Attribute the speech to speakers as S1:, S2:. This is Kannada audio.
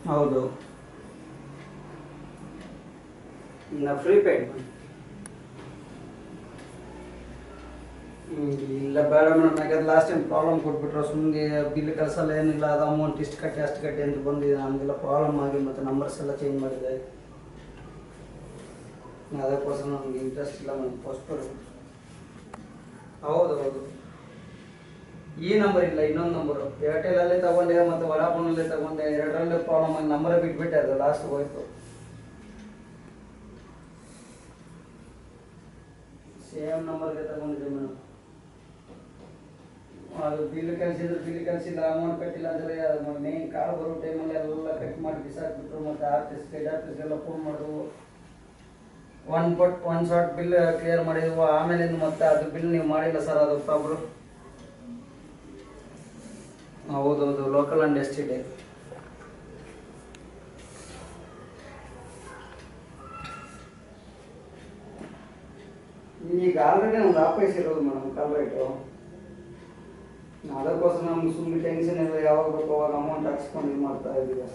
S1: ಹೌದು. ಪ್ರೀಪೇಯ್ಡ್. ಇಲ್ಲ ಬೇಡ ಮೇಡಮ್, ಯಾಕಂದ್ರೆ ಲಾಸ್ಟ್ ಟೈಮ್ ಪ್ರಾಬ್ಲಮ್ ಕೊಟ್ಬಿಟ್ರು. ಸುಮ್ಮನೆ ಬಿಲ್ ಕಳ್ಸಲ್ಲ ಏನಿಲ್ಲ, ಅದು ಅಮೌಂಟ್ ಇಷ್ಟು ಕಟ್ಟಿ ಅಷ್ಟು ಕಟ್ಟಿ ಅಂತ ಬಂದಿದೆ. ನಮಗೆಲ್ಲ ಪ್ರಾಬ್ಲಮ್ ಆಗಿ ಮತ್ತು ನಂಬರ್ಸ್ ಎಲ್ಲ ಚೇಂಜ್ ಮಾಡಿದೆ. ಅದಕ್ಕೋಸ್ಕರ ನಮಗೆ ಇಂಟ್ರೆಸ್ಟ್ ಇಲ್ಲ ಮೇಡಮ್ ಪೋಸ್ಟ್ಪೋನ್. ಹೌದು ಹೌದು. ಈ ನಂಬರ್ ಇಲ್ಲ, ಇನ್ನೊಂದು ನಂಬರು ಏರ್ಟೆಲಲ್ಲೇ ತಗೊಂಡೆ ಮತ್ತು ವಡಾಫೋನಲ್ಲೇ ತಗೊಂಡೆ, ಎರಡರಲ್ಲೇ ಪ್ರಾಬ್ಲಮ್ ಆಗಿ ನಂಬರೇ ಬಿಟ್ಬಿಟ್ಟೆ, ಅದು ಲಾಸ್ಟ್ ಹೋಯ್ತು. ಸೇಮ್ ನಂಬರ್ಗೆ ತಗೊಂಡಿದ್ದೆ ಮೇಡಮ್. ಅದು ಬಿಲ್ ಕಳಿಸಿಲ್ಲ, ಅಮೌಂಟ್ ಕಟ್ಟಿಲ್ಲ ಅಂದರೆ ಅದು ಮೇನ್ ಕಾಲ್ ಬರೋ ಟೈಮಲ್ಲಿ ಎಲ್ಲ ಕಟ್ ಮಾಡಿ ಬಿಸಾಕ್ಬಿಟ್ರು. ಮತ್ತು ಹೆಡ್ ಆಫೀಸ್ಗೆಲ್ಲ ಫೋನ್ ಮಾಡಿದ್ವು. ಒನ್ ಶಾರ್ಟ್ ಬಿಲ್ ಕ್ಲಿಯರ್ ಮಾಡಿದ್ವು. ಆಮೇಲಿಂದ ಮತ್ತೆ ಅದು ಬಿಲ್ ನೀವು ಮಾಡಿಲ್ಲ ಸರ್, ಅದು ಪ್ರಾಬ್ಲಮ್. ಹೌದೌದು, local and S T D. ಈಗ ಆಲ್ರೆಡಿ ನಮ್ಗೆ ಆಪೈಸಿರೋದು ಮೇಡಮ್ ಕಾಲ್ ರೇಟು. ಅದಕ್ಕೋಸ್ಕರ ನಮ್ಗೆ ಸುಮ್ಮನೆ ಟೆನ್ಷನ್ ಇಲ್ಲ, ಯಾವಾಗ ಬೇಕು ಅವಾಗ ಅಮೌಂಟ್ ಹಾಕ್ಸ್ಕೊಂಡು ಇದು ಮಾಡ್ತಾ ಇದ್ದೀವಿ.